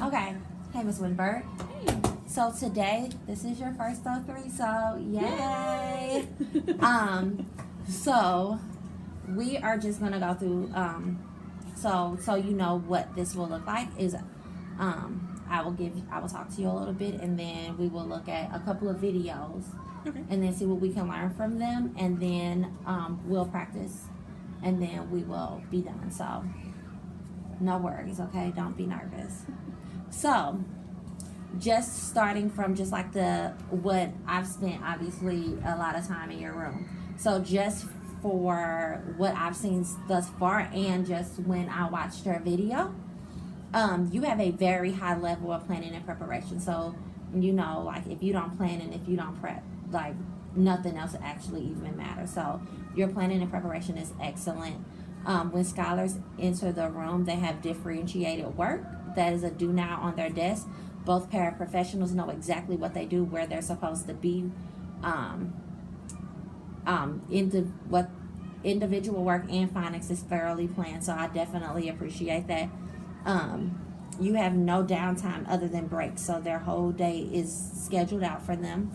Okay. Hey, Miss Winberg. Hey. So today, this is your first of 3, so yay! So we are just gonna go through. So you know what this will look like is, I will talk to you a little bit, and then we will look at a couple of videos, Okay. and then see what we can learn from them, and then we'll practice, and then we will be done. So no worries, okay? Don't be nervous. So, just starting from just like what I've spent obviously a lot of time in your room. So just for what I've seen thus far, and just when I watched your video, you have a very high level of planning and preparation. So you know, like if you don't plan and if you don't prep, like nothing else actually even matters. So your planning and preparation is excellent. When scholars enter the room, they have differentiated work that is a do now on their desk. Both paraprofessionals know exactly what they do, where they're supposed to be, what individual work and phonics is thoroughly planned. So I definitely appreciate that. You have no downtime other than breaks, so their whole day is scheduled out for them.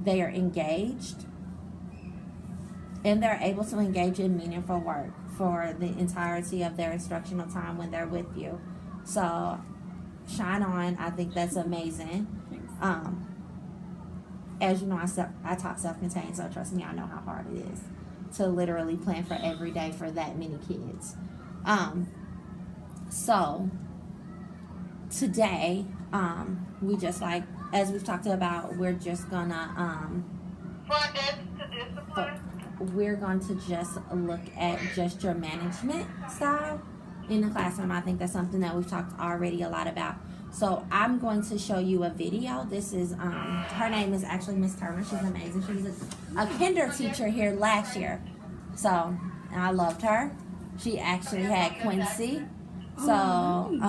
They are engaged, and they're able to engage in meaningful work for the entirety of their instructional time when they're with you. So shine on. I think that's amazing. As you know, I taught self-contained, so trust me, I know how hard it is to literally plan for every day for that many kids. So today, we just like, as we've talked about, we're just gonna we're going to just look at gesture management style in the classroom. I think that's something that we've talked already a lot about. So I'm going to show you a video. This is, her name is actually Miss Turner. She's amazing. She was a kinder teacher here last year. So, and I loved her. She actually had Quincy. So,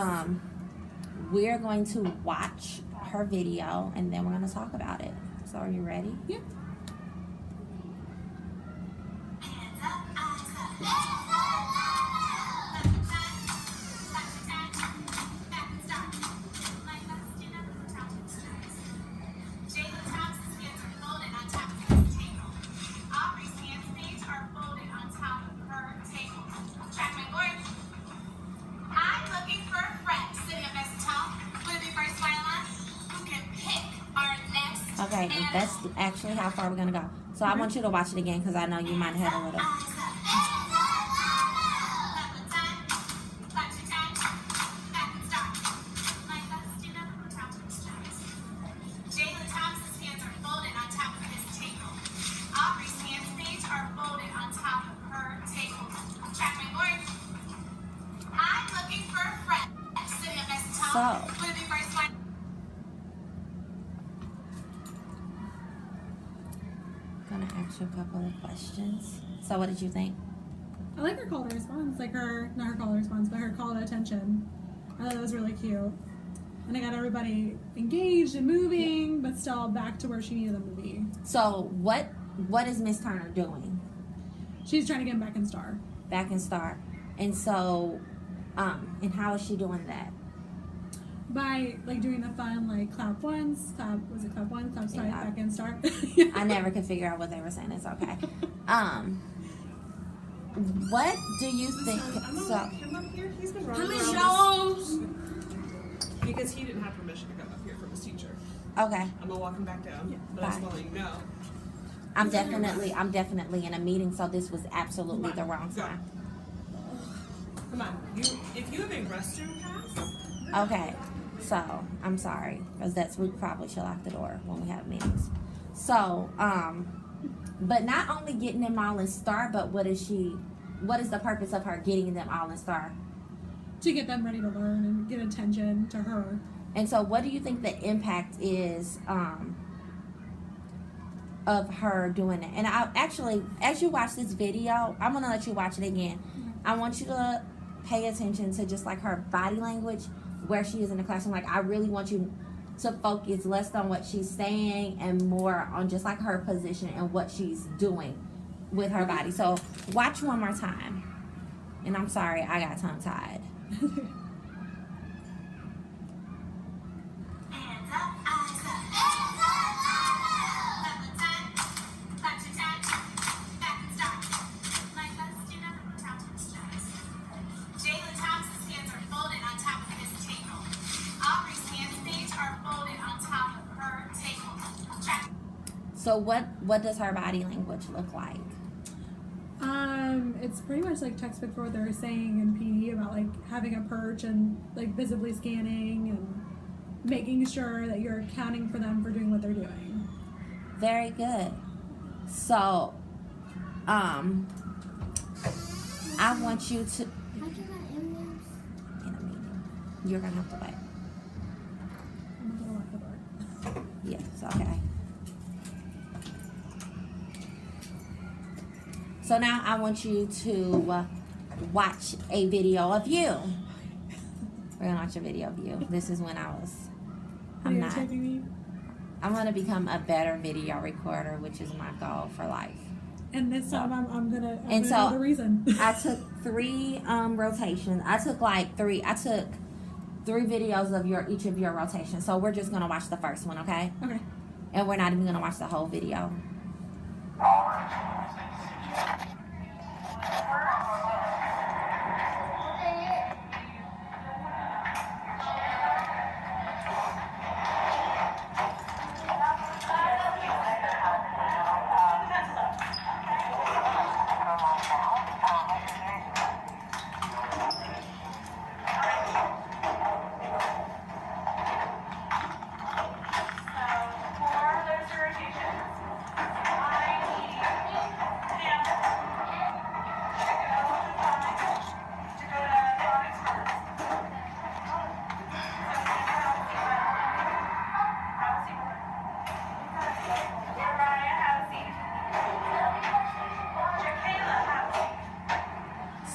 we're going to watch her video, and then we're going to talk about it. So are you ready? Yeah. Okay, that's actually how far we're going to go. So I want you to watch it again because I know you might have a little. So, gonna ask you a couple of questions. So what did you think? I like her call to response, like not her call to response, but her call to attention. I thought that was really cute. And I got everybody engaged and moving, but still back to where she needed them to be. So what is Miss Turner doing? She's trying to get him back in STAR. Back in STAR. And so, and how is she doing that? By like doing the fun like clap once, clap one, clap twice, back in STAR. I never could figure out what they were saying. It's okay. What do you think? I'm So, gonna come up here. He's been running How many around shows? because he didn't have permission to come up here from his teacher. okay. I'm gonna walk him back down. Yeah. But I just Bye. want to let you know. I'm definitely in a meeting, so this was absolutely the wrong Go. time. Come on. If you have a restroom pass. Okay, so I'm sorry, because we probably should lock the door when we have meetings. So, but not only getting them all in STAR, but what is the purpose of her getting them all in STAR? To get them ready to learn and get attention to her. And so what do you think the impact is of her doing it? And I actually, as you watch this video, I'm gonna let you watch it again. I want you to pay attention to just like her body language, where she is in the classroom. Like I really want you to focus less on what she's saying and more on just like her position and what she's doing with her body. So watch one more time. And I'm sorry, I got tongue tied. So what does her body language look like? It's pretty much like textbook for what they were saying in PD about like having a perch and like visibly scanning and making sure that you're accounting for them for doing what they're doing. Very good. So, I want you to. How can I ambulance? In a meeting. You're gonna have to wait. I'm gonna lock the door. Yes. Okay. So now I want you to watch a video of you. We're gonna watch a video of you. This is when I'm not. Videotaping me. I'm gonna become a better video recorder, which is my goal for life. And this time I'm gonna And so- know the reason. I took 3 rotations. I took three videos of each of your rotations. So we're just gonna watch the first one, okay? Okay. And we're not even gonna watch the whole video.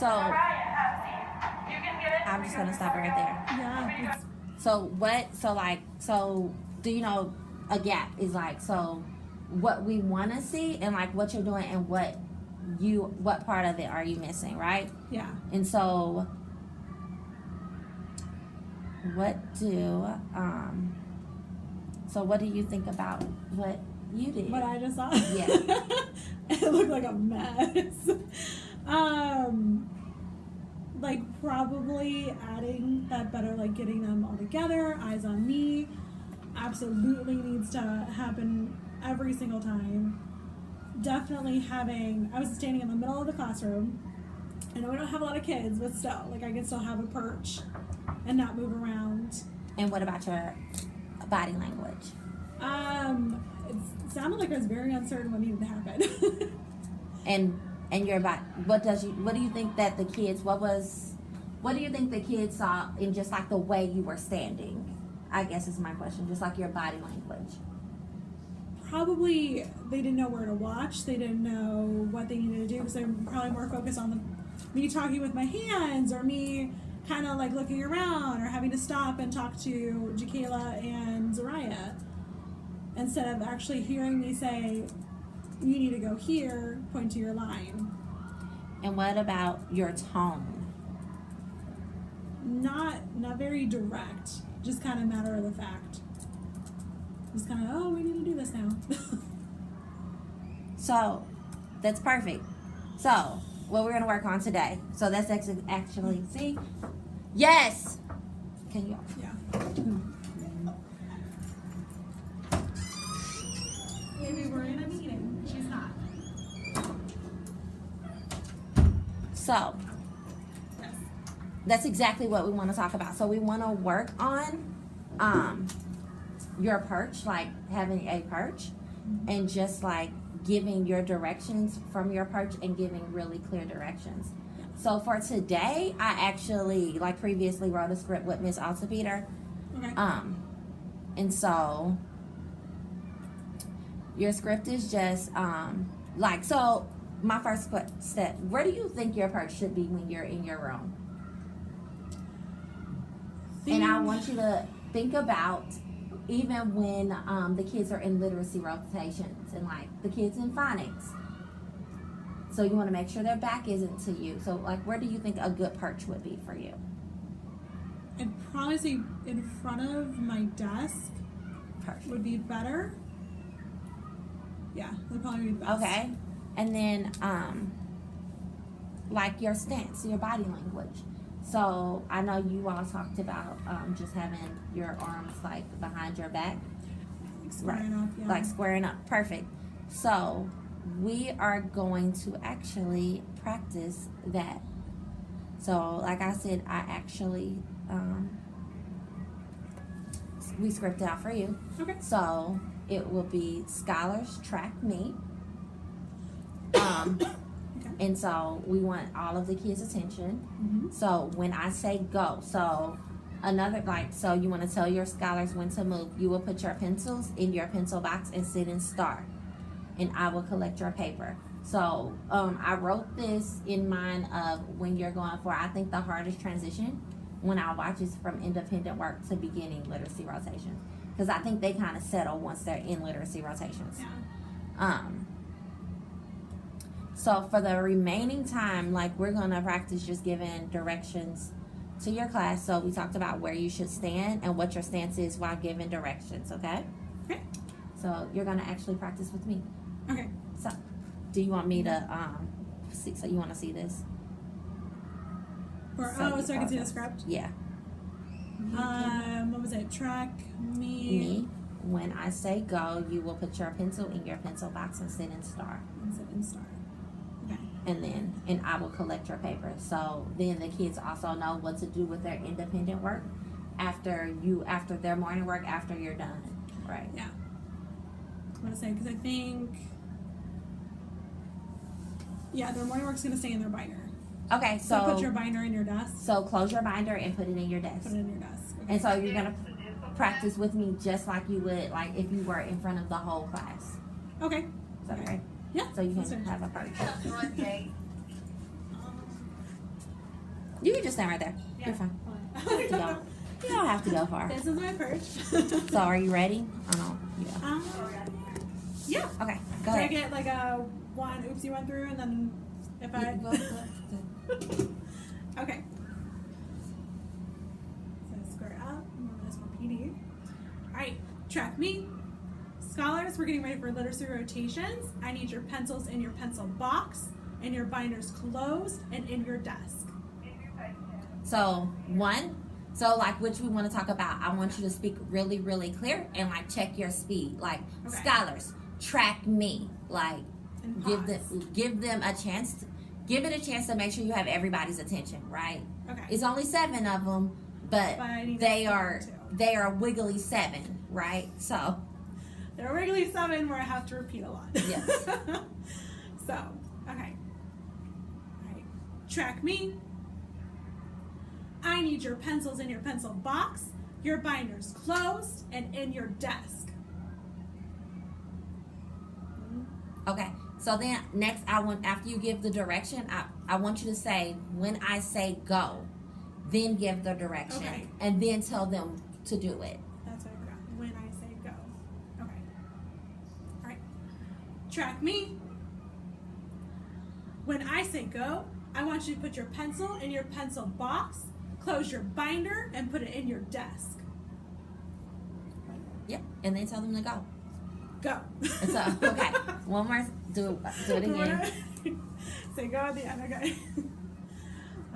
So I'm just gonna stop right there. Yeah. So do you know a gap is like, so what we want to see and like what you're doing and what part of it are you missing, right? Yeah. And so what do you think about what you did? What I just saw? Yeah. It looked like a mess. Like probably adding that better, like getting them all together, eyes on me, absolutely needs to happen every single time. Definitely I was standing in the middle of the classroom. I know we don't have a lot of kids, but still, like I can still have a perch and not move around. And what about your body language? It sounded like I was very uncertain what needed to happen. And your body, what do you think that the kids, what do you think the kids saw in just like the way you were standing? I guess is my question, just like your body language. Probably they didn't know where to watch. They didn't know what they needed to do because they're probably more focused on me talking with my hands or me kind of like looking around or having to stop and talk to Jakayla and Zariah instead of actually hearing me say, you need to go here, point to your line. And what about your tone? Not very direct, just kind of matter of the fact. Just kind of, oh, we need to do this now. So that's perfect. So what we're gonna work on today. So that's actually see, yes. Can you? Yeah. Maybe we're in a meeting. She's not. So Yes. that's exactly what we want to talk about. So we want to work on your perch, like having a perch, and just like giving your directions from your perch and giving really clear directions. So for today, I actually like previously wrote a script with Miss Altapeter. Okay. And so your script is just so my first step, where do you think your perch should be when you're in your room? And I want you to think about even when the kids are in literacy rotations and like the kids in phonics. So you want to make sure their back isn't to you. So like where do you think a good perch would be for you? I'd probably say in front of my desk Perfect. would be better. Yeah, that'd probably be the best. Okay. And then like your stance, your body language. So I know you all talked about just having your arms like behind your back. Like squaring up, yeah. Like squaring up. Perfect. So we are going to actually practice that. So like I said, I actually we scripted out for you. Okay. So it will be Scholars Track Meet. And so we want all of the kids' attention. Mm-hmm. So when I say go, so so you want to tell your scholars when to move. You will put your pencils in your pencil box and sit and start. And I will collect your paper. So I wrote this in mind of when you're going for, I think the hardest transition when I watch is from independent work to beginning literacy rotations. Because I think they kind of settle once they're in literacy rotations. Yeah. So for the remaining time, like we're gonna practice just giving directions to your class. So we talked about where you should stand and what your stance is while giving directions, okay? Okay. So you're gonna actually practice with me. Okay. So do you want me to see, so you wanna see this? So I can see the script. Yeah. What was it? Track Me. When I say go, you will put your pencil in your pencil box and sit and start. And sit and start. Okay. And I will collect your paper. So then the kids also know what to do with their independent work after their morning work, after you're done. Right. Yeah. I'm gonna say because I think their morning work's gonna stay in their binder. Okay, So put your binder in your desk. so close your binder and put it in your desk. Put it in your desk. Okay. And so you're gonna practice with me just like you would like if you were in front of the whole class. Okay. Is that Okay. right? Yeah. So you that's can fair. have a party. You can just stand right there. Yeah. You're fine. Fine. You don't have to go far. This is my perch. So are you ready? Oh no. Yeah. Yeah. Okay. Go Do I ahead. get like a one oopsie one through and then if I Go. okay. So square up. Remember this for PD. Alright, track me. Scholars, we're getting ready for literacy rotations. I need your pencils in your pencil box and your binders closed and in your desk. So like which we want to talk about. I want you to speak really, really clear and like check your speed. Like Okay. scholars, track me. Like And give pause. them a chance. Give it a chance to make sure you have everybody's attention. Right. Okay. It's only 7 of them, but But I need they to are too. they are wiggly 7. Right. So There are regularly 7 where I have to repeat a lot. Yes. So, okay. Alright. Track me. I need your pencils in your pencil box, your binders closed, and in your desk. okay. So then next after you give the direction, I want you to say when I say go, then give the direction. Okay. And then tell them to do it. That's what I forgot. When I say go. Okay. Alright. Track me. When I say go, I want you to put your pencil in your pencil box, close your binder, and put it in your desk. Yep. And then tell them to go. Go. And so okay. One more. Do it again. Say go at the end. Okay.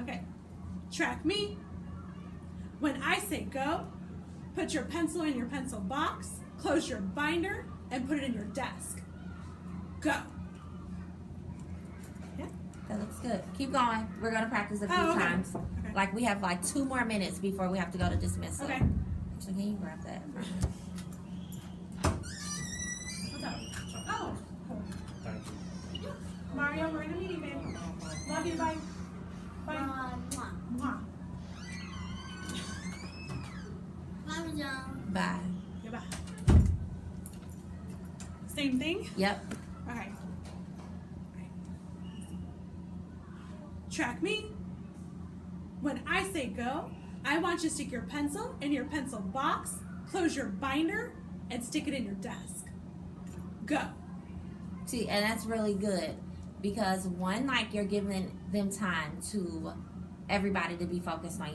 Okay. Track me. When I say go, put your pencil in your pencil box, close your binder, and put it in your desk. Go. Yeah. That looks good. Keep going. We're gonna practice a few Oh, okay. times. Okay. Like we have like 2 more minutes before we have to go to dismissal. Okay. So can you grab that? What's up? Oh. Cool. Thank you. Mario, we're in a meeting, babe. Love you. Bye. Bye. Mwah. Bye. Goodbye. Same thing? Yep. Okay. Track me. When I say go, I want you to stick your pencil in your pencil box, close your binder, and stick it in your desk. Go. See, and that's really good because one, like you're giving them time to everybody to be focused on you.